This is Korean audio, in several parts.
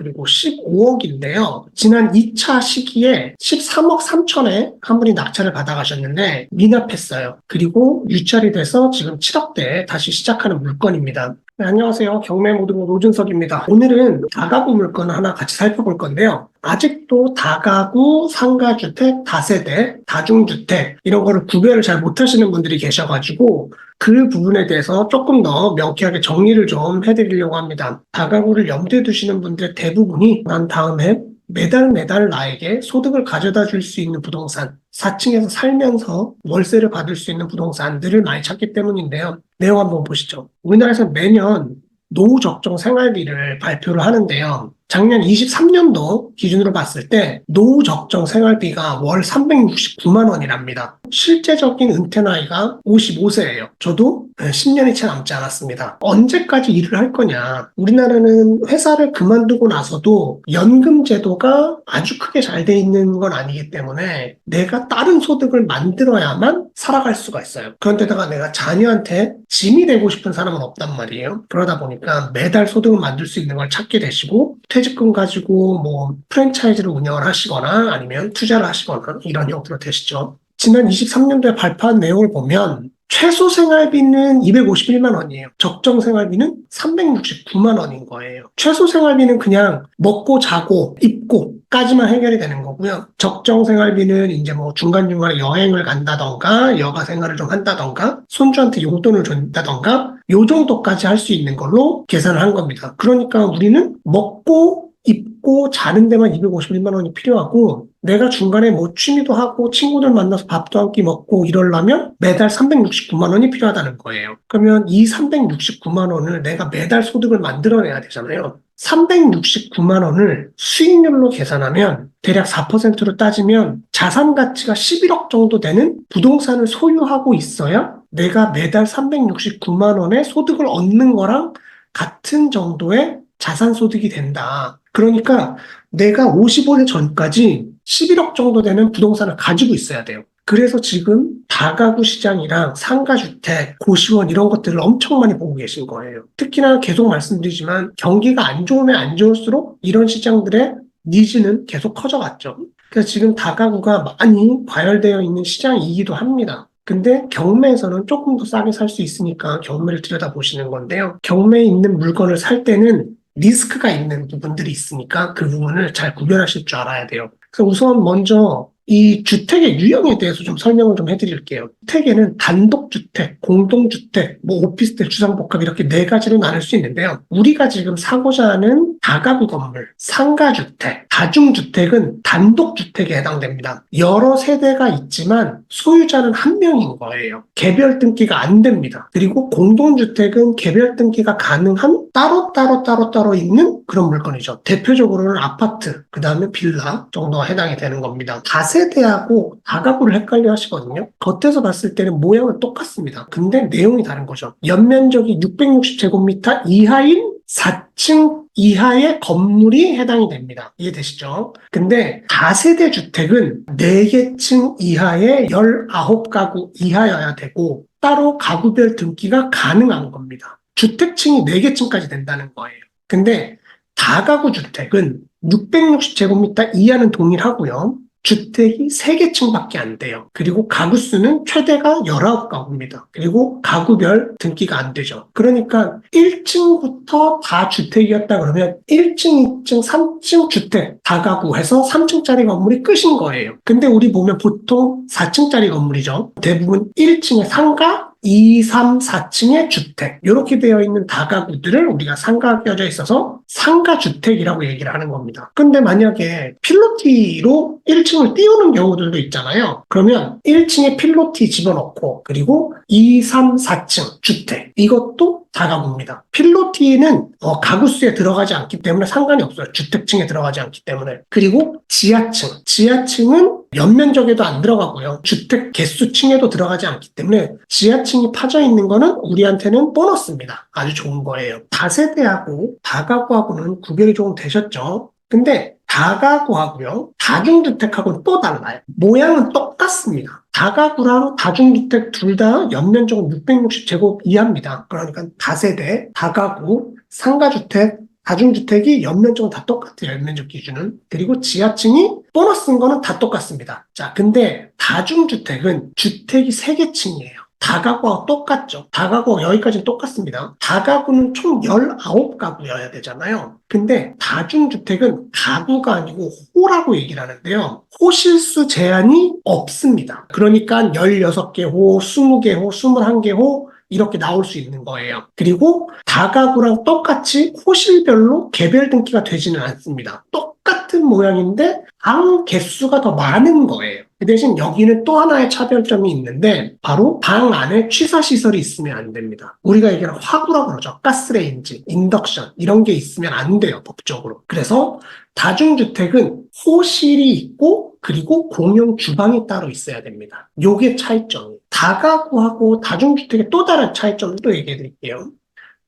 그리고 15억인데요. 지난 2차 시기에 13억 3천에 한 분이 낙찰을 받아가셨는데 미납했어요. 그리고 유찰이 돼서 지금 7억대에 다시 시작하는 물건입니다. 네, 안녕하세요. 경매모드모 노준석입니다. 오늘은 다가구 물건 하나 같이 살펴볼 건데요. 아직도 다가구, 상가주택, 다세대, 다중주택 이런 거를 구별을 잘 못하시는 분들이 계셔가지고 그 부분에 대해서 조금 더 명쾌하게 정리를 좀 해드리려고 합니다. 다가구를 염두에 두시는 분들의 대부분이 난 다음에 매달 나에게 소득을 가져다 줄 수 있는 부동산, 4층에서 살면서 월세를 받을 수 있는 부동산들을 많이 찾기 때문인데요. 내용 한번 보시죠. 우리나라에서 매년 노후 적정 생활비를 발표를 하는데요. 작년 23년도 기준으로 봤을 때 노후 적정 생활비가 월 369만 원이랍니다. 실제적인 은퇴 나이가 55세예요. 저도 10년이 채 남지 않았습니다. 언제까지 일을 할 거냐? 우리나라는 회사를 그만두고 나서도 연금 제도가 아주 크게 잘 돼 있는 건 아니기 때문에 내가 다른 소득을 만들어야만 살아갈 수가 있어요. 그런데다가 내가 자녀한테 짐이 되고 싶은 사람은 없단 말이에요. 그러다 보니까 매달 소득을 만들 수 있는 걸 찾게 되시고 퇴직금 가지고 뭐 프랜차이즈를 운영을 하시거나 아니면 투자를 하시거나 이런 형태로 되시죠. 지난 23년도에 발표한 내용을 보면 최소 생활비는 251만 원이에요. 적정 생활비는 369만 원인 거예요. 최소 생활비는 그냥 먹고 자고 입고까지만 해결이 되는 거고요. 적정 생활비는 이제 뭐 중간중간에 여행을 간다던가 여가 생활을 좀 한다던가 손주한테 용돈을 준다던가 요 정도까지 할 수 있는 걸로 계산을 한 겁니다. 그러니까 우리는 먹고 입고 자는 데만 251만 원이 필요하고 내가 중간에 뭐 취미도 하고 친구들 만나서 밥도 한 끼 먹고 이러려면 매달 369만 원이 필요하다는 거예요. 그러면 이 369만 원을 내가 매달 소득을 만들어내야 되잖아요. 369만 원을 수익률로 계산하면 대략 4%로 따지면 자산 가치가 11억 정도 되는 부동산을 소유하고 있어야 내가 매달 369만 원의 소득을 얻는 거랑 같은 정도의 자산 소득이 된다. 그러니까 내가 55세 전까지 11억 정도 되는 부동산을 가지고 있어야 돼요. 그래서 지금 다가구 시장이랑 상가주택, 고시원 이런 것들을 엄청 많이 보고 계신 거예요. 특히나 계속 말씀드리지만 경기가 안 좋으면 안 좋을수록 이런 시장들의 니즈는 계속 커져갔죠. 그래서 지금 다가구가 많이 과열되어 있는 시장이기도 합니다. 근데 경매에서는 조금 더 싸게 살 수 있으니까 경매를 들여다보시는 건데요. 경매에 있는 물건을 살 때는 리스크가 있는 부분들이 있으니까 그 부분을 잘 구별하실 줄 알아야 돼요. 그래서 우선 먼저 이 주택의 유형에 대해서 좀 설명을 좀 해드릴게요. 주택에는 단독주택, 공동주택, 뭐 오피스텔, 주상복합 이렇게 네 가지로 나눌 수 있는데요. 우리가 지금 사고자 하는 다가구 건물, 상가주택, 다중주택은 단독주택에 해당됩니다. 여러 세대가 있지만 소유자는 한 명인 거예요. 개별 등기가 안 됩니다. 그리고 공동주택은 개별 등기가 가능한 따로 있는 그런 물건이죠. 대표적으로는 아파트, 그 다음에 빌라 정도가 해당이 되는 겁니다. 다세대하고 다가구를 헷갈려 하시거든요. 겉에서 봤을 때는 모양은 똑같습니다. 근데 내용이 다른 거죠. 연면적이 660제곱미터 이하인 4층 이하의 건물이 해당이 됩니다. 이해되시죠? 근데 다세대 주택은 4개 층 이하의 19가구 이하여야 되고 따로 가구별 등기가 가능한 겁니다. 주택층이 4개 층까지 된다는 거예요. 근데 다가구 주택은 660제곱미터 이하는 동일하고요. 주택이 3개 층밖에 안 돼요. 그리고 가구 수는 최대가 19가구입니다. 그리고 가구별 등기가 안 되죠. 그러니까 1층부터 다 주택이었다 그러면 1층, 2층, 3층 주택 다가구 해서 3층짜리 건물이 끝인 거예요. 근데 우리 보면 보통 4층짜리 건물이죠. 대부분 1층에 상가, 2, 3, 4층의 주택 이렇게 되어 있는 다가구들을 우리가 상가가 껴져 있어서 상가주택이라고 얘기를 하는 겁니다. 근데 만약에 필로티로 1층을 띄우는 경우들도 있잖아요. 그러면 1층에 필로티 집어넣고 그리고 2, 3, 4층 주택 이것도 다가구입니다. 필로티는 가구수에 들어가지 않기 때문에 상관이 없어요. 주택층에 들어가지 않기 때문에. 그리고 지하층은 연면적에도 안 들어가고요. 주택 개수층에도 들어가지 않기 때문에 지하층이 파져 있는 거는 우리한테는 보너스입니다. 아주 좋은 거예요. 다세대하고 다가구하고는 구별이 조금 되셨죠? 근데 다가구하고요. 다중주택하고는 또 달라요. 모양은 똑같습니다. 다가구랑 다중주택 둘 다 연면적은 660제곱 이하입니다. 그러니까 다세대, 다가구, 상가주택 다중주택이 연면적은 다 똑같아요. 연면적 기준은. 그리고 지하층이 보너스인 거는 다 똑같습니다. 자, 근데 다중주택은 주택이 3개층이에요. 다가구와 똑같죠. 다가구와 여기까지는 똑같습니다. 다가구는 총 19가구여야 되잖아요. 근데 다중주택은 가구가 아니고 호라고 얘기를 하는데요. 호실수 제한이 없습니다. 그러니까 16개 호, 20개 호, 21개 호 이렇게 나올 수 있는 거예요. 그리고 다가구랑 똑같이 호실별로 개별 등기가 되지는 않습니다. 똑같은 모양인데 방 개수가 더 많은 거예요. 그 대신 여기는 또 하나의 차별점이 있는데 바로 방 안에 취사시설이 있으면 안 됩니다. 우리가 얘기하는 화구라고 그러죠. 가스레인지, 인덕션 이런 게 있으면 안 돼요. 법적으로. 그래서 다중주택은 호실이 있고 그리고 공용 주방이 따로 있어야 됩니다. 요게 차이점이에요. 다가구하고 다중주택의 또 다른 차이점을 또 얘기해 드릴게요.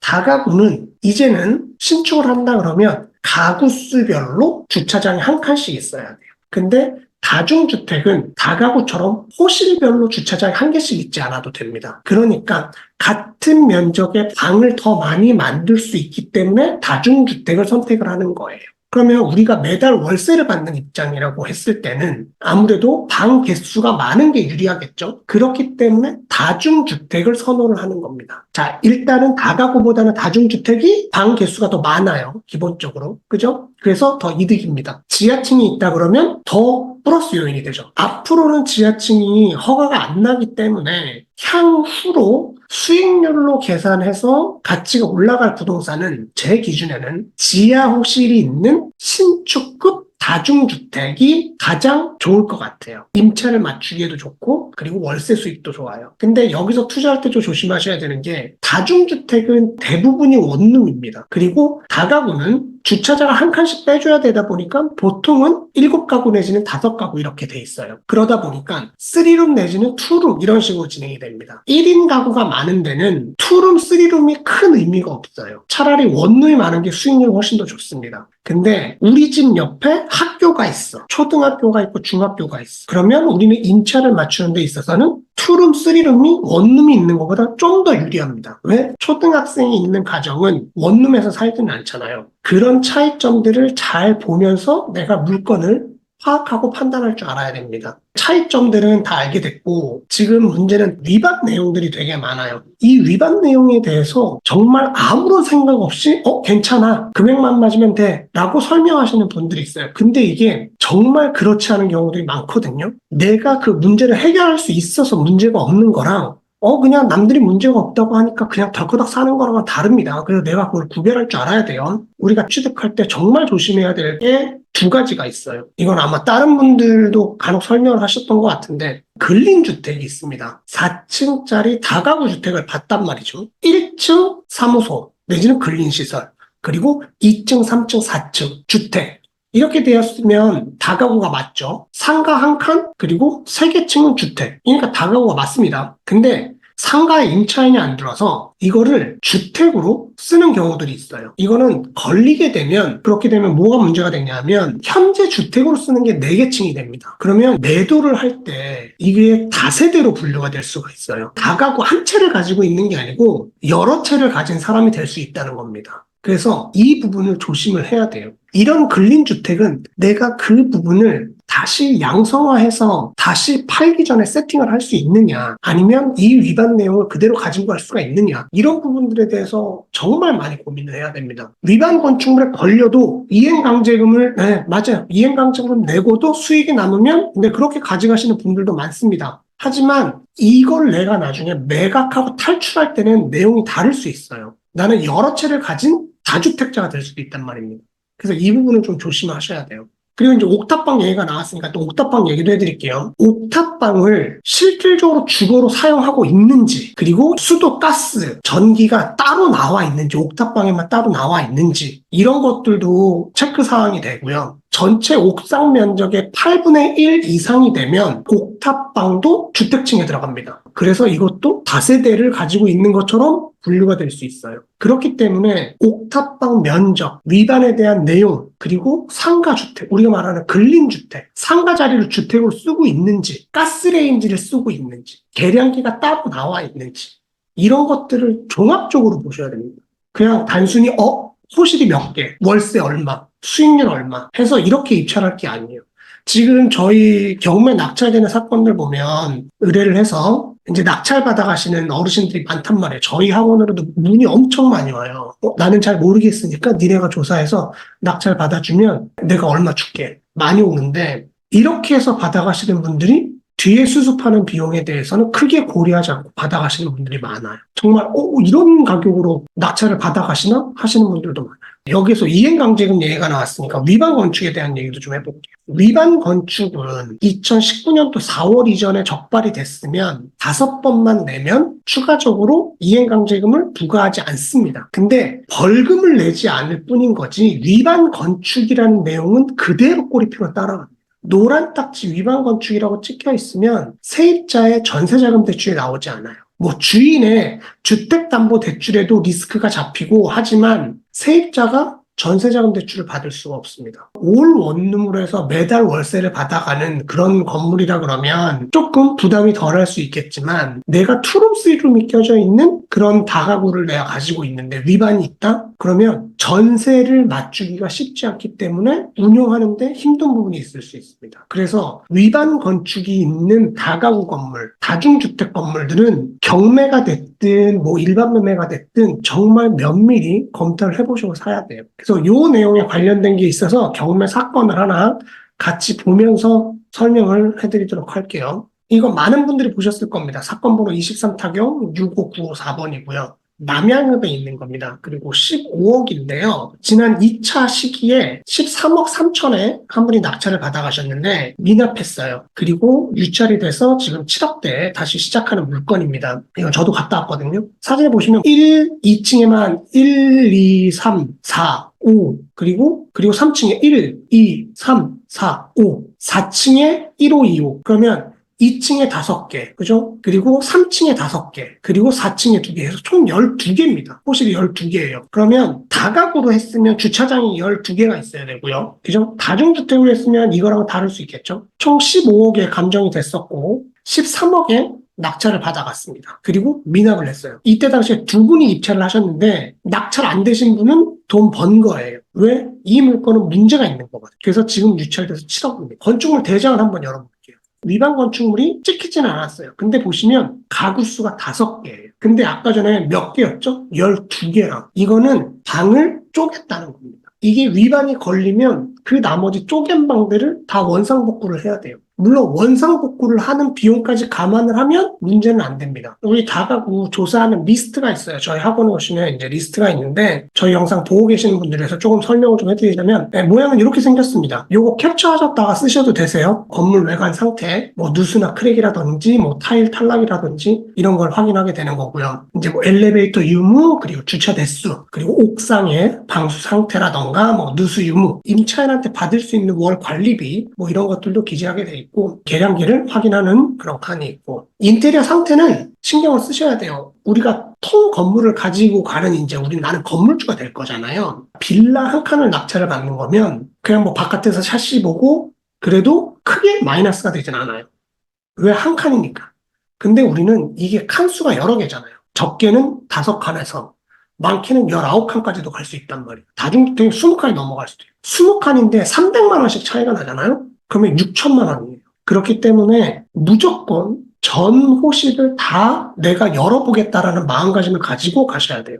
다가구는 이제는 신축을 한다 그러면 가구 수별로 주차장이 한 칸씩 있어야 돼요. 근데 다중주택은 다가구처럼 호실별로 주차장이 한 개씩 있지 않아도 됩니다. 그러니까 같은 면적의 방을 더 많이 만들 수 있기 때문에 다중주택을 선택을 하는 거예요. 그러면 우리가 매달 월세를 받는 입장이라고 했을 때는 아무래도 방 개수가 많은 게 유리하겠죠. 그렇기 때문에 다중주택을 선호를 하는 겁니다. 자, 일단은 다가구보다는 다중주택이 방 개수가 더 많아요. 기본적으로. 그죠? 그래서 더 이득입니다. 지하층이 있다 그러면 더 플러스 요인이 되죠. 앞으로는 지하층이 허가가 안 나기 때문에 향후로 수익률로 계산해서 가치가 올라갈 부동산은 제 기준에는 지하 호실이 있는 신축급 다중주택이 가장 좋을 것 같아요. 임차를 맞추기에도 좋고 그리고 월세 수익도 좋아요. 근데 여기서 투자할 때 좀 조심하셔야 되는 게 다중주택은 대부분이 원룸입니다. 그리고 다가구는 주차장을 한 칸씩 빼줘야 되다 보니까 보통은 7가구 내지는 5가구 이렇게 돼 있어요. 그러다 보니까 3룸 내지는 2룸 이런 식으로 진행이 됩니다. 1인 가구가 많은 데는 2룸, 3룸이 큰 의미가 없어요. 차라리 원룸이 많은 게 수익률이 훨씬 더 좋습니다. 근데 우리 집 옆에 학교가 있어. 초등학교가 있고 중학교가 있어. 그러면 우리는 임차를 맞추는 데 있어서는 2룸, 3룸이 원룸이 있는 것보다 좀 더 유리합니다. 왜? 초등학생이 있는 가정은 원룸에서 살지는 않잖아요. 그런 차이점들을 잘 보면서 내가 물건을 파악하고 판단할 줄 알아야 됩니다. 차이점들은 다 알게 됐고 지금 문제는 위반 내용들이 되게 많아요. 이 위반 내용에 대해서 정말 아무런 생각 없이 괜찮아. 금액만 맞으면 돼. 라고 설명하시는 분들이 있어요. 근데 이게 정말 그렇지 않은 경우들이 많거든요. 내가 그 문제를 해결할 수 있어서 문제가 없는 거랑 그냥 남들이 문제가 없다고 하니까 그냥 덜커덕 사는 거랑은 다릅니다. 그래서 내가 그걸 구별할 줄 알아야 돼요. 우리가 취득할 때 정말 조심해야 될 게 2가지가 있어요. 이건 아마 다른 분들도 간혹 설명을 하셨던 것 같은데 근린주택이 있습니다. 4층짜리 다가구 주택을 봤단 말이죠. 1층 사무소 내지는 근린시설 그리고 2층, 3층, 4층 주택 이렇게 되었으면 다가구가 맞죠. 상가 한 칸, 그리고 3개 층은 주택. 그러니까 다가구가 맞습니다. 근데 상가에 임차인이 안 들어서 이거를 주택으로 쓰는 경우들이 있어요. 이거는 걸리게 되면 그렇게 되면 뭐가 문제가 되냐면 현재 주택으로 쓰는 게 4개 층이 됩니다. 그러면 매도를 할 때 이게 다세대로 분류가 될 수가 있어요. 다가구 한 채를 가지고 있는 게 아니고 여러 채를 가진 사람이 될 수 있다는 겁니다. 그래서 이 부분을 조심을 해야 돼요. 이런 근린주택은 내가 그 부분을 다시 양성화해서 다시 팔기 전에 세팅을 할 수 있느냐 아니면 이 위반 내용을 그대로 가지고 갈 수가 있느냐 이런 부분들에 대해서 정말 많이 고민을 해야 됩니다. 위반 건축물에 걸려도 이행강제금을 맞아요. 이행강제금 내고도 수익이 남으면 근데 그렇게 가져가시는 분들도 많습니다. 하지만 이걸 내가 나중에 매각하고 탈출할 때는 내용이 다를 수 있어요. 나는 여러 채를 가진 다주택자가 될 수도 있단 말입니다. 그래서 이 부분은 좀 조심하셔야 돼요. 그리고 이제 옥탑방 얘기가 나왔으니까 또 옥탑방 얘기도 해드릴게요. 옥탑방을 실질적으로 주거로 사용하고 있는지, 그리고 수도, 가스, 전기가 따로 나와 있는지, 옥탑방에만 따로 나와 있는지, 이런 것들도 체크사항이 되고요. 전체 옥상 면적의 8분의 1 이상이 되면 옥탑방도 주택층에 들어갑니다. 그래서 이것도 다세대를 가지고 있는 것처럼 분류가 될 수 있어요. 그렇기 때문에 옥탑방 면적, 위반에 대한 내용, 그리고 상가주택, 우리가 말하는 근린주택, 상가 자리를 주택으로 쓰고 있는지, 가스레인지를 쓰고 있는지, 계량기가 따로 나와 있는지 이런 것들을 종합적으로 보셔야 됩니다. 그냥 단순히 호실이 몇 개, 월세 얼마, 수익률 얼마 해서 이렇게 입찰할 게 아니에요. 지금 저희 경매 낙찰되는 사건들 보면 의뢰를 해서 이제 낙찰 받아가시는 어르신들이 많단 말이에요. 저희 학원으로도 문이 엄청 많이 와요. 나는 잘 모르겠으니까 니네가 조사해서 낙찰 받아주면 내가 얼마 줄게. 많이 오는데 이렇게 해서 받아가시는 분들이 뒤에 수습하는 비용에 대해서는 크게 고려하지 않고 받아가시는 분들이 많아요. 정말 이런 가격으로 낙찰을 받아가시나 하시는 분들도 많아요. 여기서 이행강제금 얘기가 나왔으니까 위반 건축에 대한 얘기도 좀 해볼게요. 위반 건축은 2019년도 4월 이전에 적발이 됐으면 5번만 내면 추가적으로 이행강제금을 부과하지 않습니다. 근데 벌금을 내지 않을 뿐인 거지 위반 건축이라는 내용은 그대로 꼬리표로 따라갑니다. 노란 딱지 위반 건축이라고 찍혀 있으면 세입자의 전세자금 대출이 나오지 않아요. 뭐 주인의 주택담보대출에도 리스크가 잡히고 하지만 세입자가 전세자금 대출을 받을 수가 없습니다. 올 원룸으로 해서 매달 월세를 받아가는 그런 건물이라 그러면 조금 부담이 덜할 수 있겠지만 내가 투룸, 쓰리룸이 껴져 있는 그런 다가구를 내가 가지고 있는데 위반이 있다? 그러면 전세를 맞추기가 쉽지 않기 때문에 운영하는데 힘든 부분이 있을 수 있습니다. 그래서 위반 건축이 있는 다가구 건물, 다중주택 건물들은 경매가 됐든 뭐 일반 매매가 됐든 정말 면밀히 검토를 해보시고 사야 돼요. 그래서 이 내용에 관련된 게 있어서 경매 사건을 하나 같이 보면서 설명을 해드리도록 할게요. 이거 많은 분들이 보셨을 겁니다. 사건 번호 23타경 65954번이고요. 남양읍에 있는 겁니다. 그리고 15억인데요. 지난 2차 시기에 13억 3천에 한 분이 낙찰을 받아가셨는데 미납했어요. 그리고 유찰이 돼서 지금 7억대에 다시 시작하는 물건입니다. 이거 저도 갔다 왔거든요. 사진에 보시면 2층에만 1, 2, 3, 4, 5 그리고 3층에 1, 2, 3, 4, 5 4층에 1, 5, 2, 5 그러면 2층에 5개, 그죠? 그리고 3층에 5개, 그리고 4층에 2개 해서 총 12개입니다. 호실이 12개예요. 그러면 다가구로 했으면 주차장이 12개가 있어야 되고요. 그죠? 다중주택으로 했으면 이거랑은 다를 수 있겠죠? 총 15억에 감정이 됐었고 13억에 낙찰을 받아갔습니다. 그리고 미납을 했어요. 이때 당시에 두 분이 입찰을 하셨는데 낙찰 안 되신 분은 돈 번 거예요. 왜? 이 물건은 문제가 있는 거거든요. 그래서 지금 유찰돼서 7억입니다. 건축물 대장을 한번 열어볼게요. 위반 건축물이 찍히지는 않았어요. 근데 보시면 가구 수가 5개예요. 근데 아까 전에 몇 개였죠? 12개랑. 이거는 방을 쪼갰다는 겁니다. 이게 위반이 걸리면 그 나머지 쪼갠 방들을 다 원상복구를 해야 돼요. 물론 원상복구를 하는 비용까지 감안을 하면 문제는 안 됩니다. 우리 다가구 조사하는 리스트가 있어요. 저희 학원에 오시면 이제 리스트가 있는데 저희 영상 보고 계시는 분들에서 조금 설명을 좀 해드리자면 모양은 이렇게 생겼습니다. 요거 캡처하셨다가 쓰셔도 되세요. 건물 외관 상태, 뭐 누수나 크랙이라든지 뭐 타일 탈락이라든지 이런 걸 확인하게 되는 거고요. 이제 뭐 엘리베이터 유무, 그리고 주차 대수, 그리고 옥상의 방수 상태라던가 뭐 누수 유무, 임차인한테 받을 수 있는 월 관리비 뭐 이런 것들도 기재하게 돼 있고 계량기를 확인하는 그런 칸이 있고 인테리어 상태는 신경을 쓰셔야 돼요. 우리가 통 건물을 가지고 가는 이제 나는 건물주가 될 거잖아요. 빌라 한 칸을 낙찰을 받는 거면 그냥 뭐 바깥에서 샷시 보고 그래도 크게 마이너스가 되진 않아요. 왜 한 칸이니까. 근데 우리는 이게 칸수가 여러 개잖아요. 적게는 5칸에서 많게는 19칸까지도 갈 수 있단 말이에요. 다중주택이 20칸이 넘어갈 수도 있어요. 20칸인데 300만 원씩 차이가 나잖아요. 그러면 6천만 원이에요. 그렇기 때문에 무조건 전 호실을 다 내가 열어보겠다라는 마음가짐을 가지고 가셔야 돼요.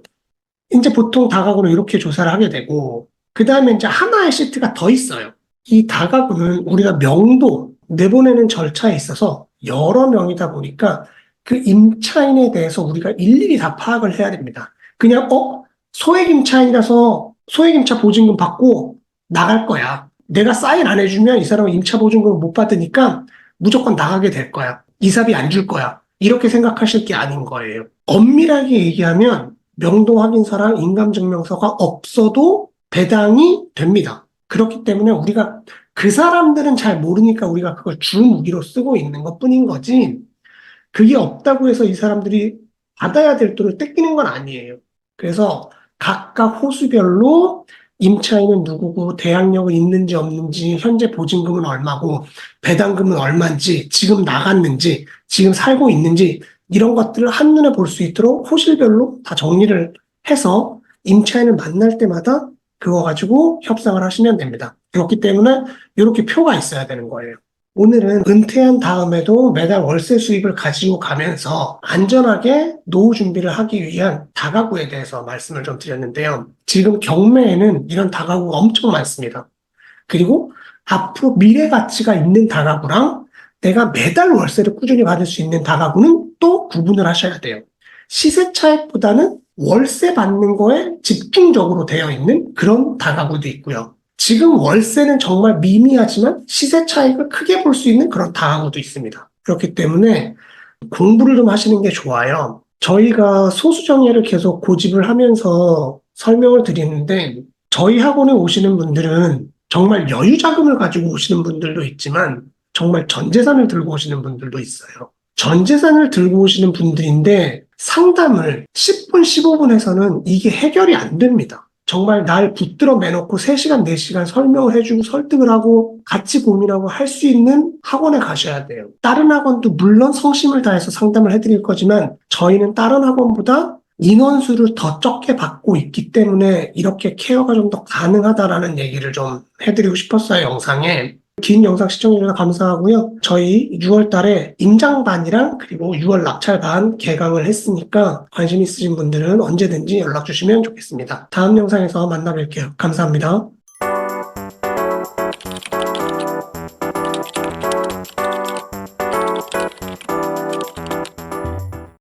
이제 보통 다가구는 이렇게 조사를 하게 되고 그 다음에 이제 하나의 시트가 더 있어요. 이 다가구는 우리가 명도 내보내는 절차에 있어서 여러 명이다 보니까 그 임차인에 대해서 우리가 일일이 다 파악을 해야 됩니다. 그냥 소액 임차인이라서 소액 임차 보증금 받고 나갈 거야. 내가 사인 안 해주면 이 사람은 임차 보증금을 못 받으니까 무조건 나가게 될 거야. 이사비 안 줄 거야. 이렇게 생각하실 게 아닌 거예요. 엄밀하게 얘기하면 명도 확인서랑 인감증명서가 없어도 배당이 됩니다. 그렇기 때문에 우리가 그 사람들은 잘 모르니까 우리가 그걸 주무기로 쓰고 있는 것 뿐인 거지 그게 없다고 해서 이 사람들이 받아야 될 돈을 떼끼는 건 아니에요. 그래서 각각 호수별로 임차인은 누구고 대항력은 있는지 없는지 현재 보증금은 얼마고 배당금은 얼마인지 지금 나갔는지 지금 살고 있는지 이런 것들을 한눈에 볼 수 있도록 호실별로 다 정리를 해서 임차인을 만날 때마다 그거 가지고 협상을 하시면 됩니다. 그렇기 때문에 이렇게 표가 있어야 되는 거예요. 오늘은 은퇴한 다음에도 매달 월세 수입을 가지고 가면서 안전하게 노후 준비를 하기 위한 다가구에 대해서 말씀을 좀 드렸는데요. 지금 경매에는 이런 다가구가 엄청 많습니다. 그리고 앞으로 미래 가치가 있는 다가구랑 내가 매달 월세를 꾸준히 받을 수 있는 다가구는 또 구분을 하셔야 돼요. 시세 차익보다는 월세 받는 거에 집중적으로 되어 있는 그런 다가구도 있고요. 지금 월세는 정말 미미하지만 시세 차익을 크게 볼 수 있는 그런 다가구도 있습니다. 그렇기 때문에 공부를 좀 하시는 게 좋아요. 저희가 소수정예를 계속 고집을 하면서 설명을 드리는데 저희 학원에 오시는 분들은 정말 여유 자금을 가지고 오시는 분들도 있지만 정말 전 재산을 들고 오시는 분들도 있어요. 전 재산을 들고 오시는 분들인데 상담을 10분, 15분에서는 이게 해결이 안 됩니다. 정말 날 붙들어 매놓고 3시간, 4시간 설명을 해주고 설득을 하고 같이 고민하고 할 수 있는 학원에 가셔야 돼요. 다른 학원도 물론 성심을 다해서 상담을 해드릴 거지만 저희는 다른 학원보다 인원수를 더 적게 받고 있기 때문에 이렇게 케어가 좀 더 가능하다라는 얘기를 좀 해드리고 싶었어요, 영상에. 긴 영상 시청해주셔서 감사하고요. 저희 6월 달에 임장반이랑 그리고 6월 낙찰반 개강을 했으니까 관심 있으신 분들은 언제든지 연락 주시면 좋겠습니다. 다음 영상에서 만나 뵐게요. 감사합니다.